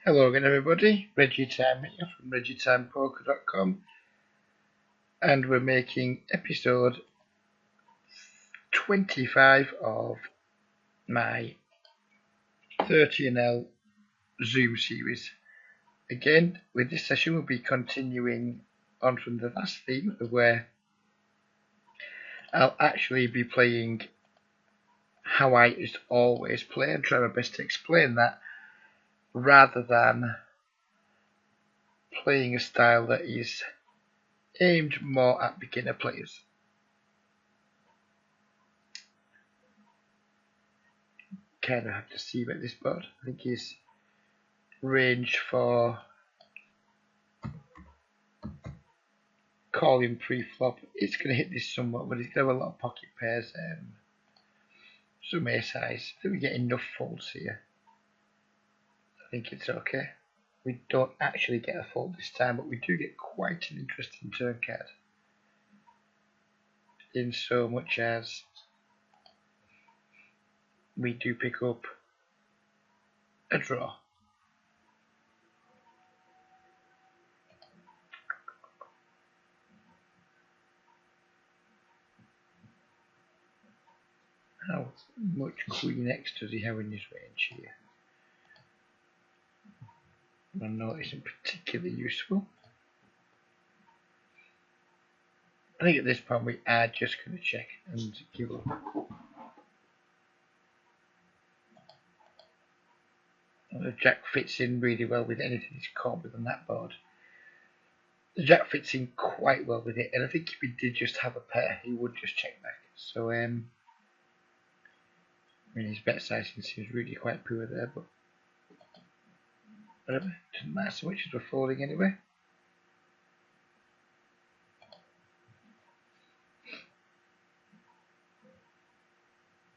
Hello again everybody, Reggie Time here from reggieTimePoker.com, and we're making episode 25 of my 30NL Zoom series. Again, with this session we'll be continuing on from the last theme where I'll actually be playing how I just always play and try my best to explain that rather than playing a style that is aimed more at beginner players. Kind of have to see about this board. I think his range for calling pre-flop, it's going to hit this somewhat, but it's going to have a lot of pocket pairs, some ace highs. I think we get enough folds here. I think it's okay. We don't actually get a fold this time, but we do get quite an interesting turn card. In so much as we do pick up a draw. How much Queen X does he have in his range here? I know it isn't particularly useful. I think at this point we are just going to check and give up. The Jack fits in really well with anything he's caught with on that board. The Jack fits in quite well with it, and I think if he did just have a pair, he would just check back. So, I mean, his bet sizing seems really quite poor there, but whatever, doesn't matter so much as we're folding anyway.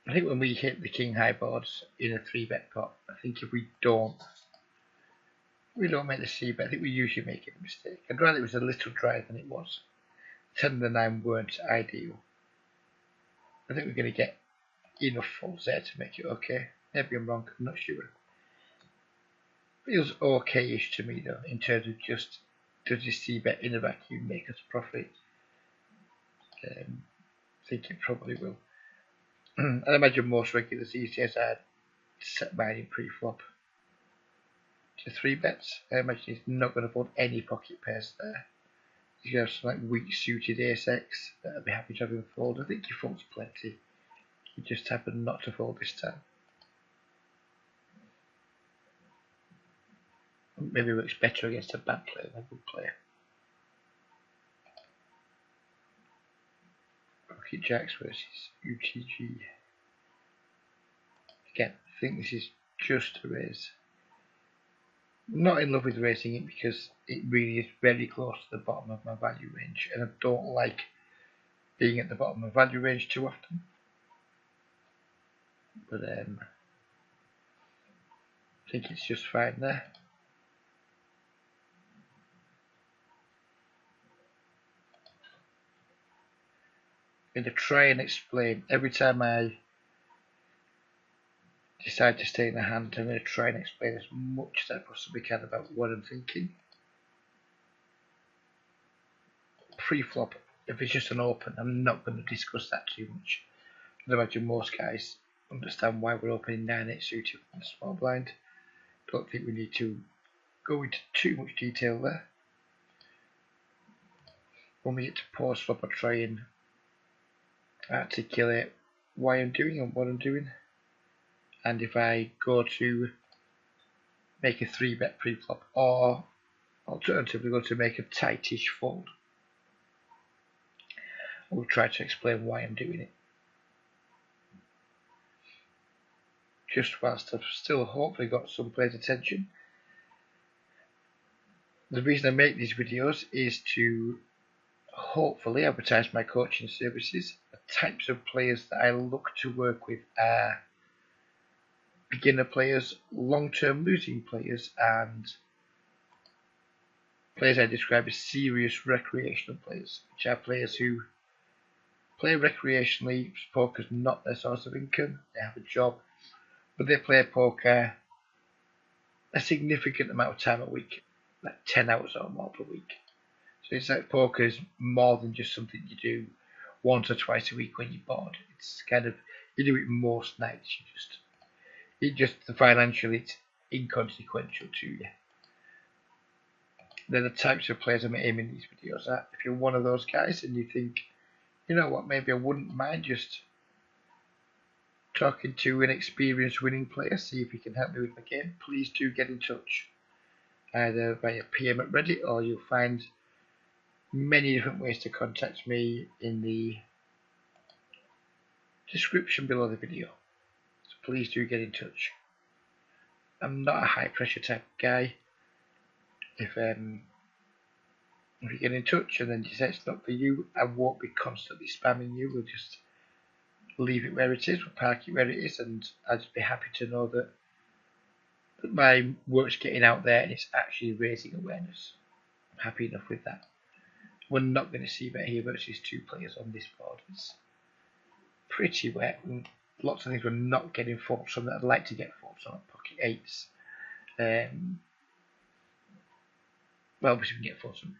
I think when we hit the king high boards in a 3-bet pot, I think if we don't make the c-bet, I think we usually make a mistake. I'd rather it was a little drier than it was. 10 and the 9 weren't ideal. I think we're going to get enough folds there to make it okay. Maybe I'm wrong, I'm not sure. Feels okay-ish to me though, in terms of just does this c-bet in a vacuum make us a profit? I think it probably will. I imagine most regulars these days I'd set mine in pre-flop to 3 bets. I imagine he's not going to fold any pocket pairs there. He's going to have some like weak suited ace X that I'd be happy to have him fold. I think he folds plenty. He just happened not to fold this time. Maybe works better against a bad player than a good player. Pocket Jacks versus UTG. Again, I think this is just a raise. I'm not in love with raising it because it really is very close to the bottom of my value range, and I don't like being at the bottom of value range too often. But I think it's just fine there. I'm going to try and explain every time I decide to stay in the hand. I'm going to try and explain as much as I possibly can about what I'm thinking. Pre-flop, if it's just an open, I'm not going to discuss that too much. I imagine most guys understand why we're opening 9-8 suited from the small blind. Don't think we need to go into too much detail there. When we get to post flop, I'll try and articulate why I'm doing and what I'm doing. And if I go to make a 3-bet pre-flop, or alternatively go to make a tightish fold, I'll try to explain why I'm doing it. Just whilst I've still hopefully got some players' attention. The reason I make these videos is to hopefully advertise my coaching services. The types of players that I look to work with are beginner players, long-term losing players, and players I describe as serious recreational players, which are players who play recreationally. Poker's not their source of income, they have a job, but they play poker a significant amount of time a week, like 10 hours or more per week. So it's like poker is more than just something you do once or twice a week when you're bored. It's kind of, you do it most nights. Financially, it's inconsequential to you. They're the types of players I'm aiming these videos at. If you're one of those guys and you think, you know what, maybe I wouldn't mind just talking to an experienced winning player, see if he can help me with my game, please do get in touch. Either via PM at Reddit, or you'll find many different ways to contact me in the description below the video. So please do get in touch. I'm not a high pressure type of guy. If you get in touch and then you say it's not for you, I won't be constantly spamming you. We'll just leave it where it is, we'll park it where it is, and I'll just be happy to know that my work's getting out there and it's actually raising awareness. I'm happy enough with that. We're not going to see bet here versus two players on this board. It's pretty wet, and lots of things we're not getting faults on that I'd like to get faults on. Pocket eights. Well, obviously we can get faults on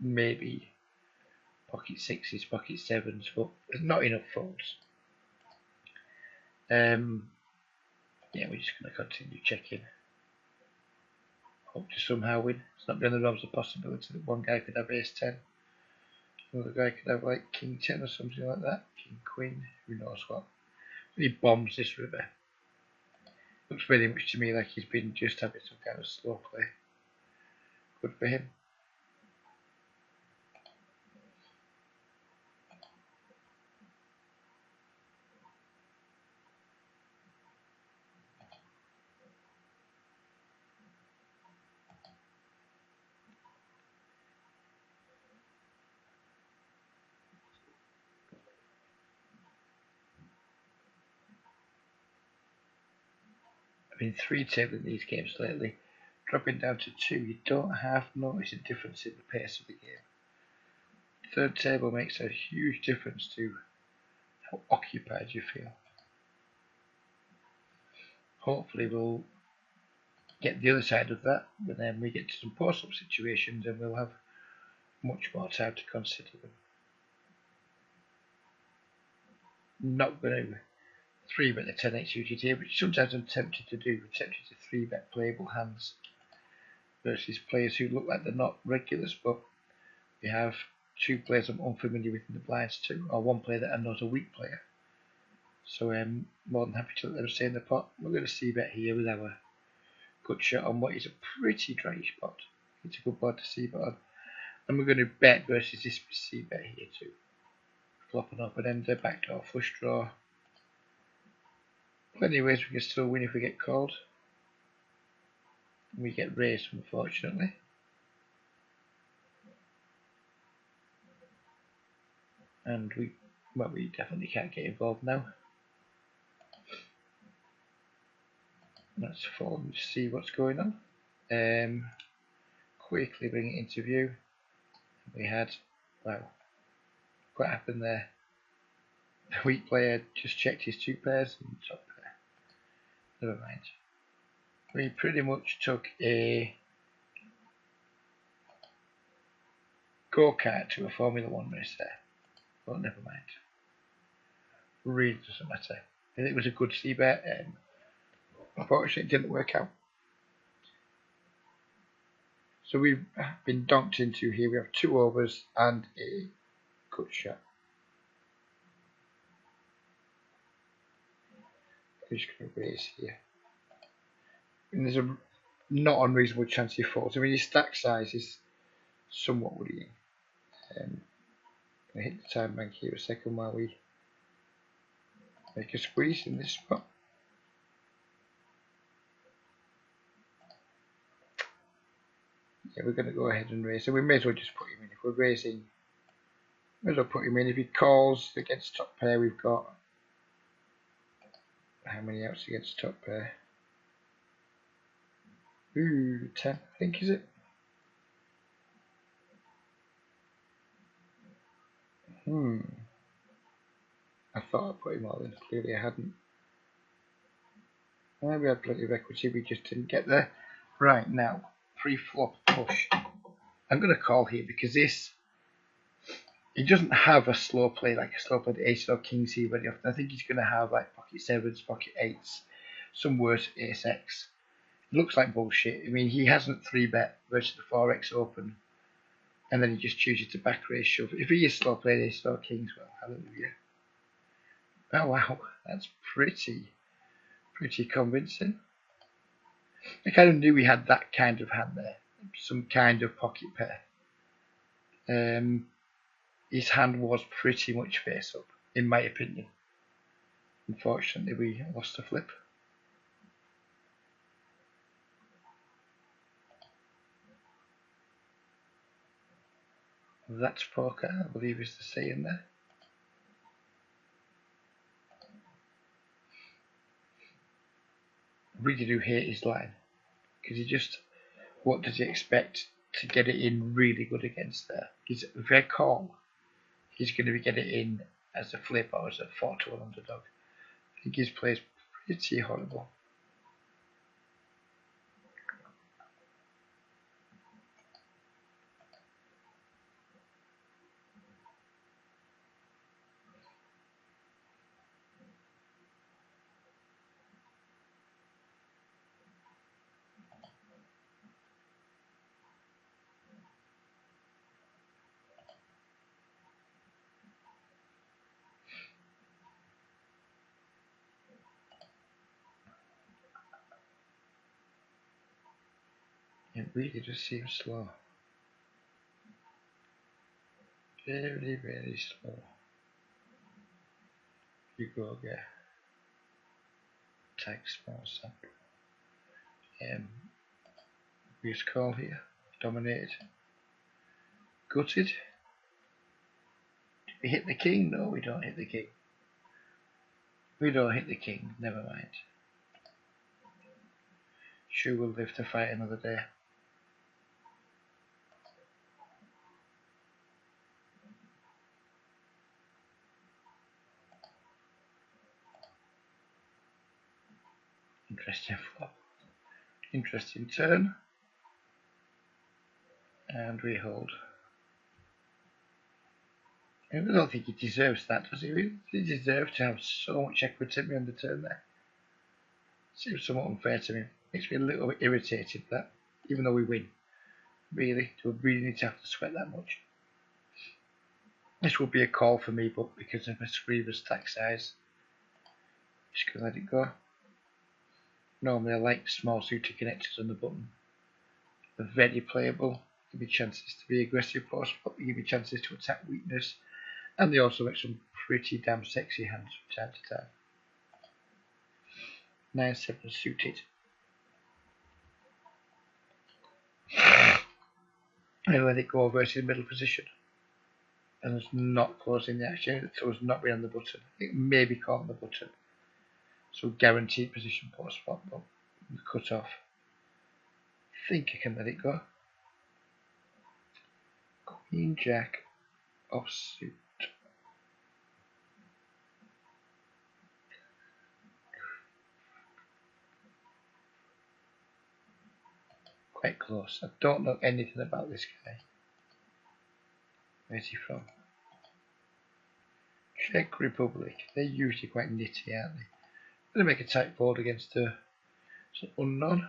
maybe pocket sixes, pocket sevens, but there's not enough faults. Yeah, we're just going to continue checking. Hope to somehow win. It's not beyond the realms of possibility that one guy could have ace 10. Another guy could have like king 10 or something like that. King queen, who knows what. He bombs this river. Looks very much to me like he's been just having some kind of slow play. Good for him. I've been 3-tabling these games lately. Dropping down to 2, you don't half notice a difference in the pace of the game. Third table makes a huge difference to how occupied you feel. Hopefully we'll get the other side of that, but then we get to some post-up situations and we'll have much more time to consider them. Not going to 3-bet the 10x suited here, which sometimes I'm tempted to do. I'm tempted to 3-bet playable hands versus players who look like they're not regulars, but we have two players I'm unfamiliar with in the blinds too, or one player that I know is a weak player. So I'm more than happy to let them stay in the pot. We're going to c-bet here with our good shot on what is a pretty dryish pot. It's a good board to c-bet on. And we're going to bet versus this c-bet here too. Flop an open ender, backdoor flush draw. Plenty of ways we can still win if we get called. We get raised, unfortunately. And we definitely can't get involved now. Let's follow and see what's going on. Quickly bring it into view. We had, wow, what happened there? The weak player just checked his two pairs and top pair. Never mind. We pretty much took a go-kart to a Formula 1 race there. But never mind. Really doesn't matter. I think it was a good c-bet. Unfortunately, it didn't work out. So we've been donked into here. We have 2 overs and a good shot. I'm just going to raise here. And there's a not unreasonable chance he falls. I mean, his stack size is somewhat worrying. I'm going to hit the time bank here a second while we make a squeeze in this spot. Yeah, we're going to go ahead and raise. So we may as well just put him in. If we're raising, may as well put him in. If he calls against top pair, we've got how many outs against top pair? Ooh, 10, I think, is it? I thought I put him all in. Clearly I hadn't. We had plenty of equity, we just didn't get there. Right, now, pre-flop push. I'm going to call here because this, he doesn't have a slow play like a slow play the ace or kings here very often. I think he's going to have like pocket sevens, pocket eights, some worse ace x. It looks like bullshit. I mean, he hasn't 3-bet versus the 4x open, and then he just chooses to back raise shove. If he is slow play ace or kings, well, hallelujah. Oh wow, that's pretty convincing. I kind of knew he had that kind of hand there, some kind of pocket pair. His hand was pretty much face up, in my opinion. Unfortunately, we lost the flip. That's poker, I believe is the saying there. I really do hate his line, because he just, what does he expect to get it in really good against there? He's very call. He's going to be getting it in as a flip or as a 4-1 underdog. I think his play is pretty horrible. It really just seems slow. Very, very slow. You go get tag small sample. We just call here. Dominated. Gutted. Do we hit the king? No, we don't hit the king. We don't hit the king, never mind. Sure, we'll live to fight another day. Interesting flop. Interesting turn. And we hold. I don't think he deserves that, does he? He deserves to have so much equity on the turn there. Seems somewhat unfair to me. Makes me a little bit irritated that, even though we win, really, do we really need to have to sweat that much? This would be a call for me, but because of my Screamer's stack size, just gonna let it go. Normally I like small suited connectors on the button. They're very playable, give me chances to be aggressive post flop, they give me chances to attack weakness, and they also make some pretty damn sexy hands from time to time. 9-7 suited. I let it go versus middle position. And it's not closing the action, so it's not being on the button. It may be caught on the button. So guaranteed position post flop, but cut off. I think I can let it go. Queen Jack of suit. Quite close. I don't know anything about this guy. Where's he from? Czech Republic. They're usually quite nitty, aren't they? I'm going to make a tight fold against some unknown.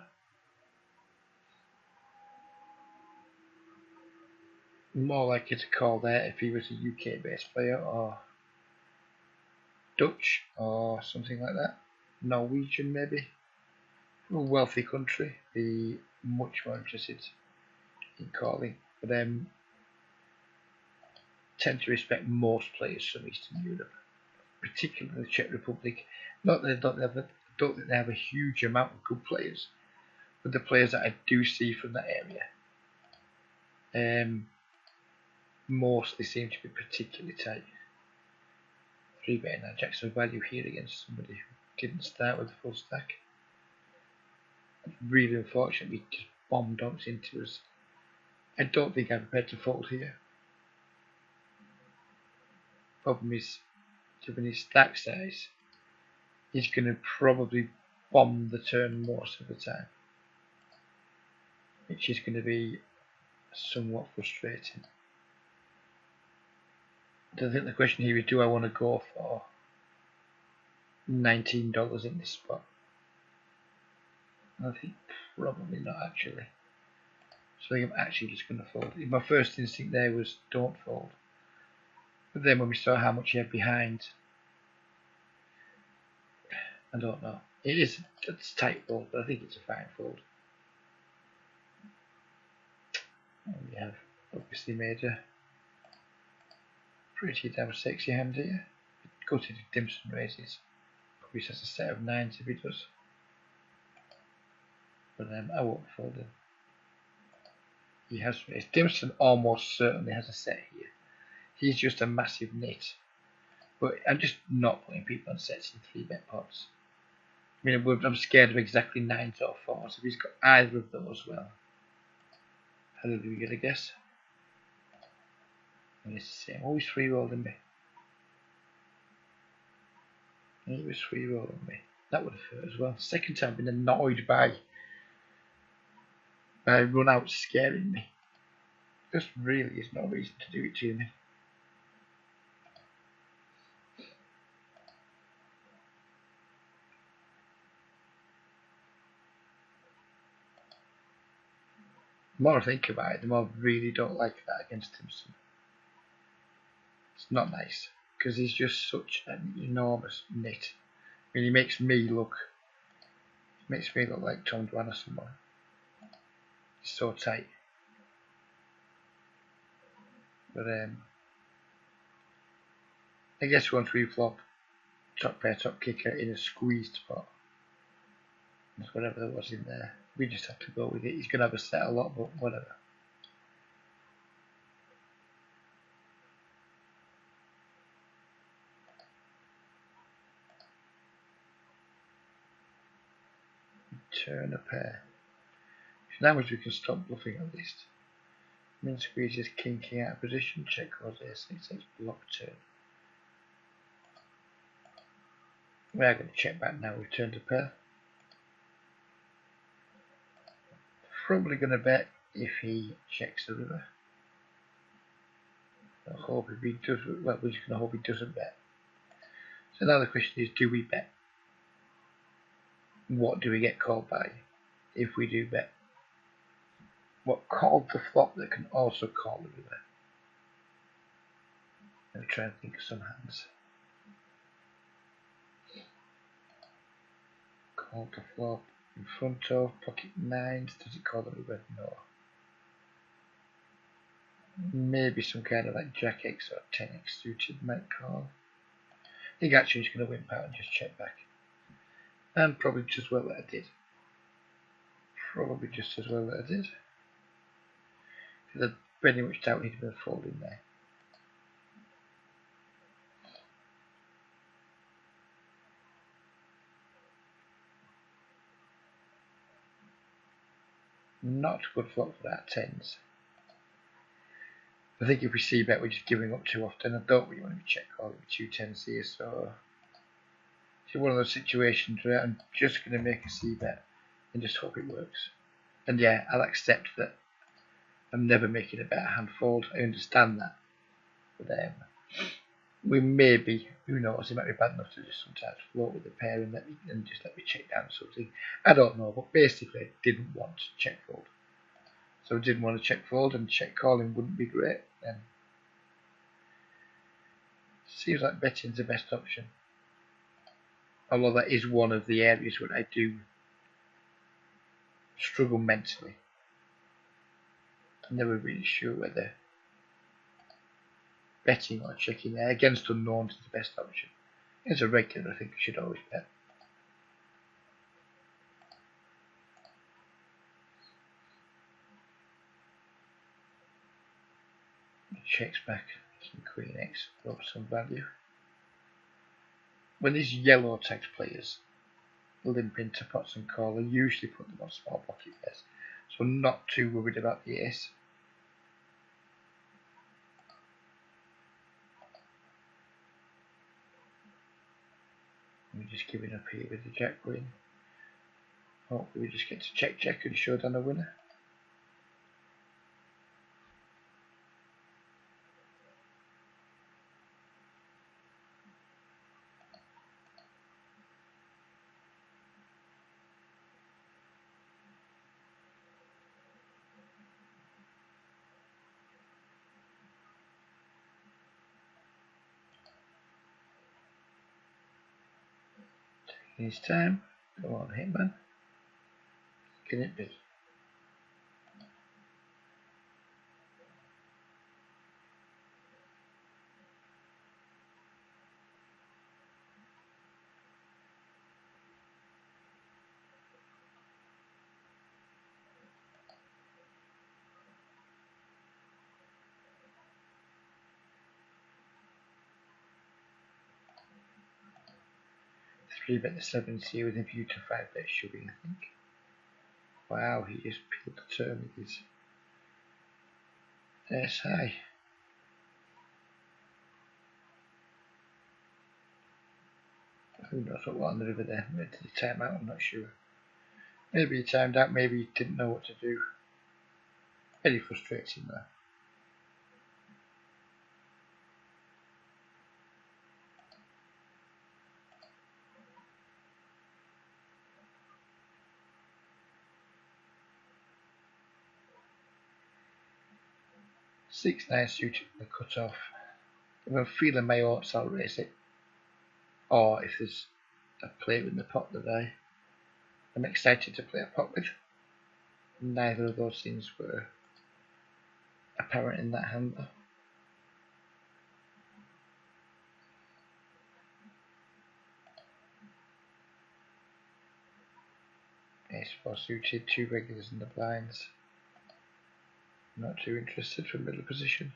More likely to call there if he was a UK based player or Dutch or something like that. Norwegian maybe. A wealthy country, be much more interested in calling. But tend to respect most players from Eastern Europe, particularly the Czech Republic. Not that don't think they have a huge amount of good players, but the players that I do see from that area, mostly seem to be particularly tight. 3-betting our Jackson value here against somebody who didn't start with a full stack. Really unfortunate, we just bomb donks into us. I don't think I'm prepared to fold here. Problem is, given his stack size, he's going to probably bomb the turn most of the time. which is going to be somewhat frustrating. I think the question here is, do I want to go for $19 in this spot? I think probably not actually. So I think I'm actually just going to fold. My first instinct there was don't fold. But then when we saw how much he had behind, I don't know. It's a tight fold, but I think it's a fine fold. And we have obviously made a pretty damn sexy hand here. Gutted if Dimson raises. Probably has a set of 9s if he does. But I won't fold him. He has raised. Dimson almost certainly has a set here. He's just a massive nit. But I'm just not putting people on sets in 3-bet pots. I mean, I'm scared of exactly 9s or 4s. If he's got either of those, well, how are we going to guess? And it's the same. Oh, he's free rolling me. He was free rolling me. That would have hurt as well. Second time I've been annoyed by run out scaring me. Just really is no reason to do it to me. The more I think about it, the more I really don't like that against Timson. It's not nice because he's just such an enormous nit. I mean, he makes me look like Tom Dwan or someone. He's so tight. But I guess once we flop top pair, top kicker in a squeezed pot, whatever there was in there, we just have to go with it. He's going to have a set a lot, but whatever. Turn a pair. So now much we can stop bluffing at least. Min squeezes king out of position, check calls a6, block turn. We are going to check back now, we've turned a pair. Probably going to bet if he checks the river. I hope if he does, well, we're just going to hope he doesn't bet. So now the question is, do we bet? What do we get called by if we do bet? What called the flop that can also call the river? Let me try and think of some hands. Called the flop in front of pocket 9s. Does it call the river? No. Maybe some kind of like Jack X or 10x suited might call. I think actually he's going to wimp out and just check back. And probably just as well that I did. Probably just as well that I did. Because I very much doubt he'd been folding there. Not a good flop for that 10s. I think if we see bet, we're just giving up too often. I don't really want to be check calling with 2 10s here, so it's one of those situations where I'm just going to make a C bet and just hope it works. And yeah, I'll accept that I'm never making a better hand fold. I understand that. But we may be, who knows, it might be bad enough to just sometimes float with the pair and just let me check down something. I don't know, but basically I didn't want to check fold. So I didn't want to check fold, and check calling wouldn't be great. Then seems like betting's the best option. Although that is one of the areas where I do struggle mentally. I'm never really sure whether betting or checking there against unknowns is the best option. As a regular, I think I should always bet. Checks back, King Queen X, got some value. When these yellow tax players limp into pots and call, I usually put them on small pocket pairs, so I'm not too worried about the ace. We're just giving up here with the Jack Queen. Hopefully we just get to check and show down a winner. It's time. Come on, Hitman. Can it be? Three bet the 7C with a view to 5 bet shoving, I think. Wow, he just peeled the turn with his ace high. Who knows what was on the river there? Maybe did he time out? I'm not sure. Maybe he timed out, maybe he didn't know what to do. Very frustrating though. Six nine suited the cut off. If I'm feeling my odds, I'll raise it. Or if there's a player in the pot that I'm excited to play a pot with. Neither of those things were apparent in that hand though. Ace 4 suited, 2 regulars in the blinds. Not too interested for middle position.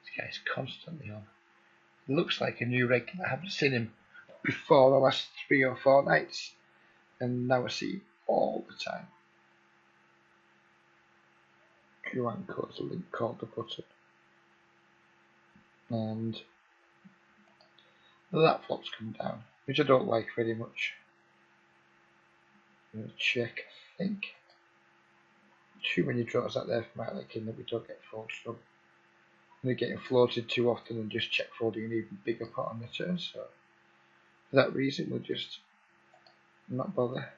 This guy's constantly on. Looks like a new regular. I haven't seen him before the last 3 or 4 nights, and now I see him all the time. Q1 codes a link called the button, and that flop's come down, which I don't like very much. I'm going to check, I think. Too many draws out there for my liking that we don't get folded from. They're getting floated too often and just check folding an even bigger pot on the turn, so for that reason we'll just not bother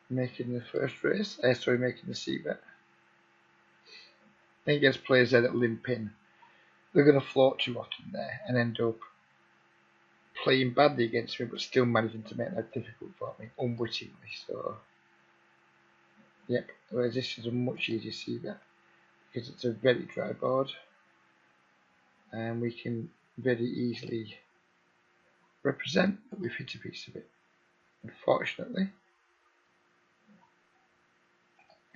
making the first raise, making the C bet. Then against players there that limp in, they're going to float too often there and end up playing badly against me but still managing to make that difficult for me unwittingly. So yep, whereas this is a much easier C bet because it's a very dry board and we can very easily represent that we've hit a piece of it. Unfortunately,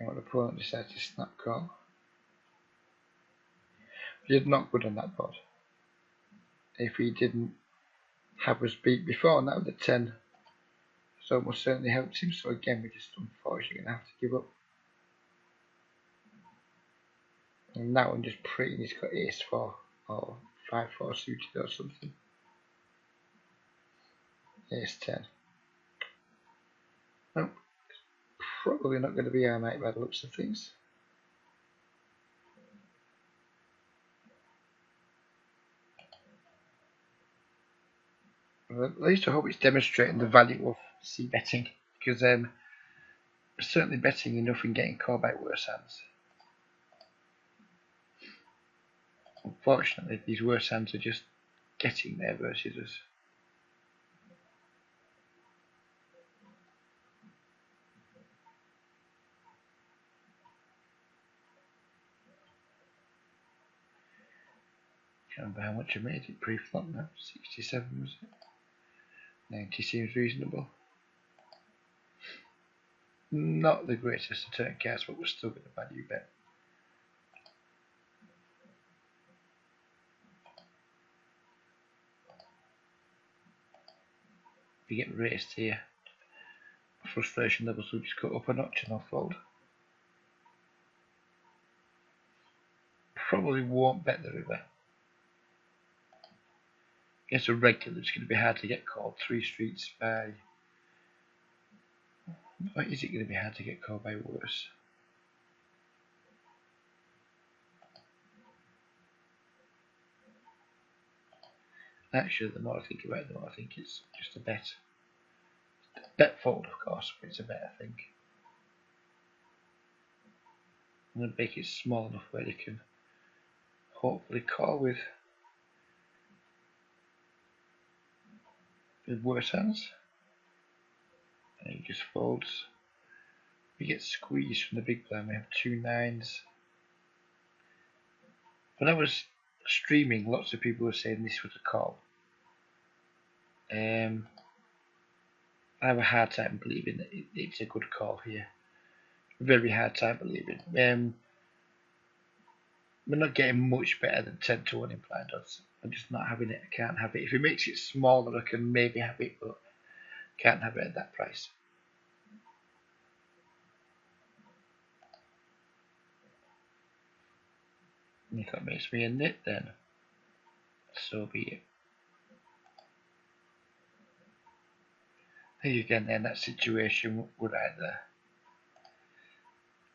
our opponent decides to snap call. He did not good on that board. If he didn't have us beat before, and that was a 10, so almost certainly helped him. So again, we're just unfortunately going to have to give up. And now I'm just praying he's got ace 4 or 5-4 suited or something. Ace 10. Nope. Probably not going to be our night by the looks of things. Well, at least I hope it's demonstrating the value of C betting, because certainly betting enough and getting called by worse hands. Unfortunately, these worse hands are just getting there versus us. Can't remember how much I made it pre-flop now. 67 was it? 90 seems reasonable. Not the greatest of turn cards, but we're still going to value bet. We get raised here. Frustration levels will just go up a notch and I'll fold. Probably won't bet the river. Against a regular, it's going to be hard to get called 3 streets by. Or is it going to be hard to get called by worse? Actually, the more I think about it, the more I think it's just a bet fold, of course, but it's a bet, I think. I'm going to make it small enough where you can hopefully call with worse hands. And he just folds. We get squeezed from the big blind. We have 2 9s. When I was streaming, lots of people were saying this was a call. I have a hard time believing that it's a good call here. Very hard time believing. We're not getting much better than 10-1 in blind odds. I'm just not having it. I can't have it. If it makes it smaller, I can maybe have it, but can't have it at that price. And if that makes me a nit, then so be it. I think again, then that situation would either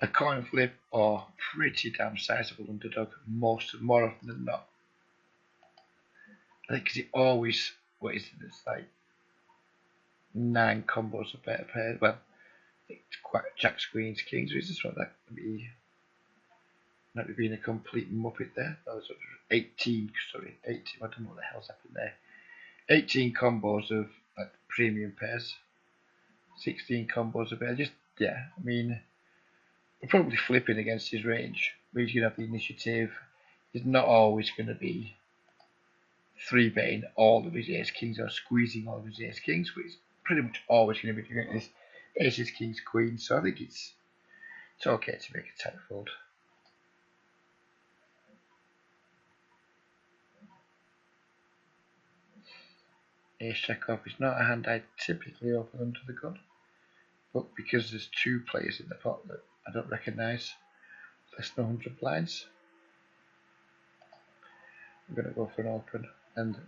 a coin flip or pretty damn sizable underdog more often than not. I think because it always, what is it, it's like 9 combos of better pairs. Well, it's quite jacks, queens, kings, is this what that would be? Might be being a complete muppet there. That was 18, sorry, 18, I don't know what the hell's happened there. 18 combos of like premium pairs. 16 combos of pairs. Just, yeah, I mean, we're probably flipping against his range. But he's going to have the initiative. He's not always going to be 3-betting all of his ace kings or squeezing all of his ace kings, but he's pretty much always going to be doing this aces, kings, queens. So I think it's okay to make a tight fold. Ace jack off is not a hand I typically open under the gun, but because there's 2 players in the pot that I don't recognise, less than 100 blinds, I'm going to go for an open, and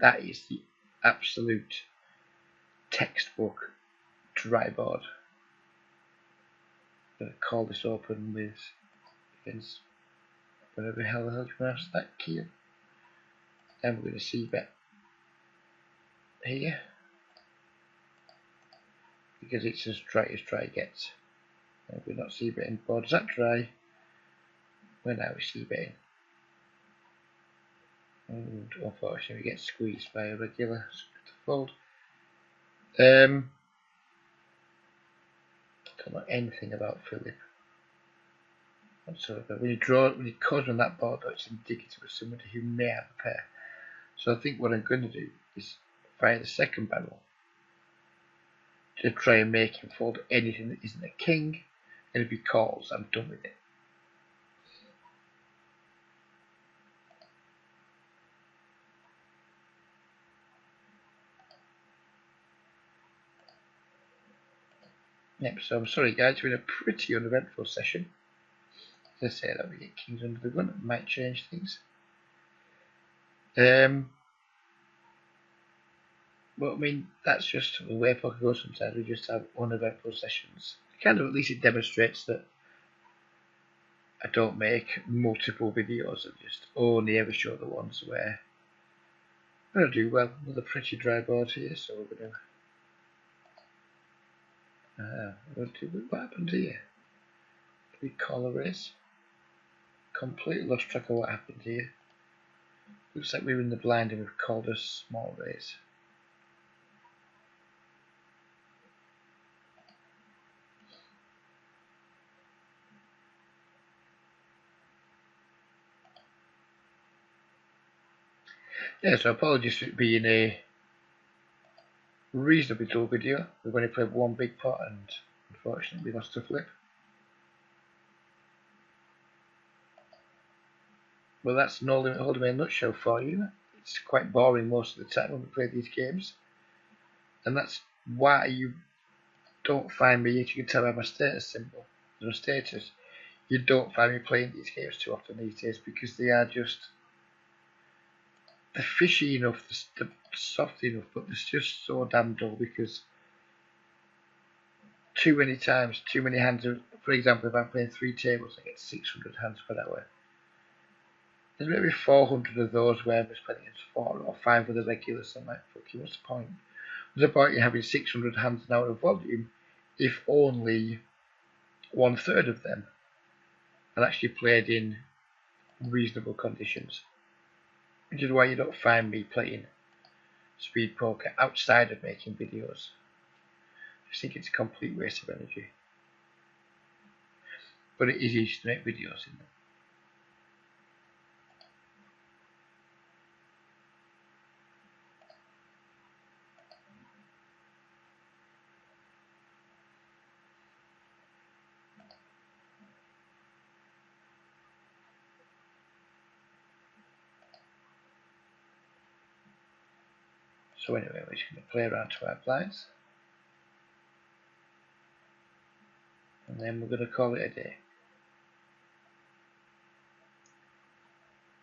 that is the absolute textbook dry board. I'm going to call this open with against whatever the hell you pronounce that key, and we're going to see bet here because it's as dry gets. And we're not see betting boards that dry. We're now see betting. And unfortunately, we get squeezed by a regular fold. Don't know anything about Philip whatsoever. When he calls on that board, it's indicative of somebody who may have a pair. So I think what I'm going to do is fire the second barrel to try and make him fold anything that isn't a king, and if he calls, I'm done with it. Yep, so I'm sorry guys, it's been a pretty uneventful session. As I say that we get kings under the gun, it might change things. But I mean, that's just the way poker goes sometimes. We just have uneventful sessions. Kind of, at least it demonstrates that I don't make multiple videos and just only ever show the ones where I'm going to do well. Another pretty dry board here, so we're going to what happened here? Did we call a race? Completely lost track of what happened here. Looks like we were in the blind and we've called a small raise. Yeah, so apologies for it being a reasonably dull video. We've only played one big pot and unfortunately we lost a flip. Well, that's No Limit Hold'em in a nutshell for you. It's quite boring most of the time when we play these games. And that's why you don't find me, if you can tell by my status symbol, my status, you don't find me playing these games too often these days because they are just, they're fishy enough, they're soft enough, but they're just so damn dull because too many times, too many hands. For example, if I'm playing 3 tables, I get 600 hands per hour. there's maybe 400 of those where I'm just playing against 4 or 5 of the regulars. I'm like, fuck you, what's the point? What's the point in having 600 hands an hour of volume if only 1/3 of them are actually played in reasonable conditions? Which is why you don't find me playing speed poker outside of making videos. I just think it's a complete waste of energy. But it is easy to make videos in them. So anyway, we're just going to play around to our blinds. And then we're going to call it a day.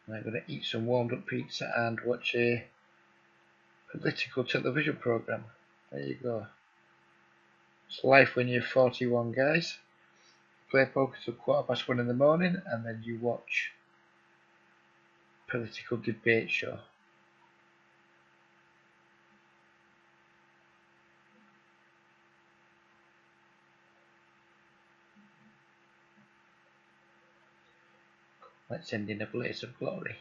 And I'm going to eat some warmed up pizza and watch a political television programme. There you go. It's life when you're 41, guys. Play poker till 1:15 in the morning and then you watch political debate show. Let's end in a blaze of glory.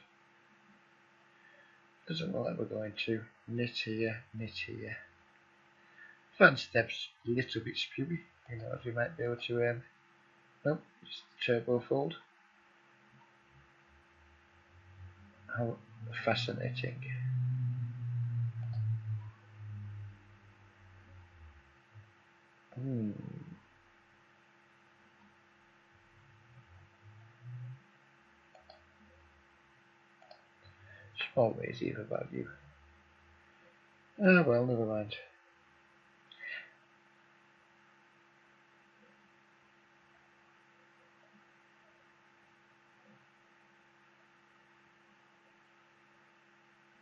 Doesn't look like we're going to. Knit here, knit here. Fan steps a little bit spewy. Who knows, we might be able to nope, just turbo fold. How fascinating. Small raise either value. Ah well, never mind.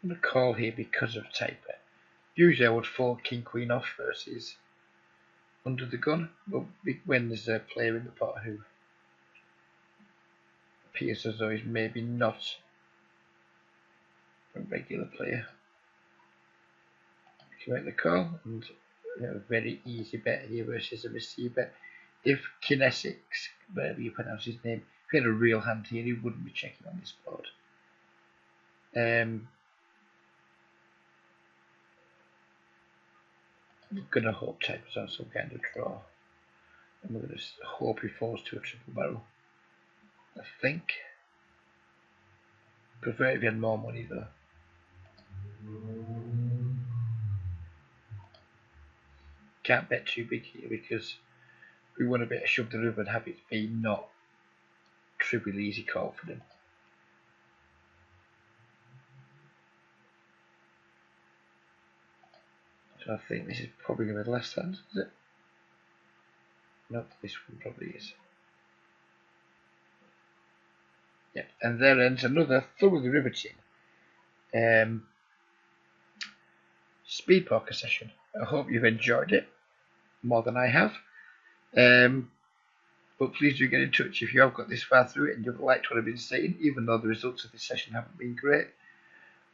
I'm going to call here because of type. Usually I would fold king queen off versus under the gun, but when there's a player in the pot who appears as though he's maybe not a regular player, you can make the call and a very easy bet here versus a risky bet. If Kinesics, whatever you pronounce his name, if he had a real hand here, he wouldn't be checking on this board. I'm gonna hope type is on some kind of draw. And we're gonna hope he falls to a triple barrel. I think. Prefer if he had more money though. Can't bet too big here because we want a bit of shove the river and have it be not trivially easy call for them. So I think this is probably going to be the last hand, is it? Nope, this one probably is. Yeah, and there ends another thoroughly riveting speed poker session. I hope you've enjoyed it more than I have. But please do get in touch if you have got this far through it and you've liked what I've been saying, even though the results of this session haven't been great.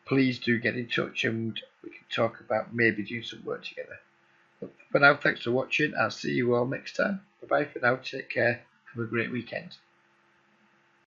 Please do get in touch and we can talk about maybe doing some work together. But for now, thanks for watching. I'll see you all next time. Bye bye for now. Take care. Have a great weekend.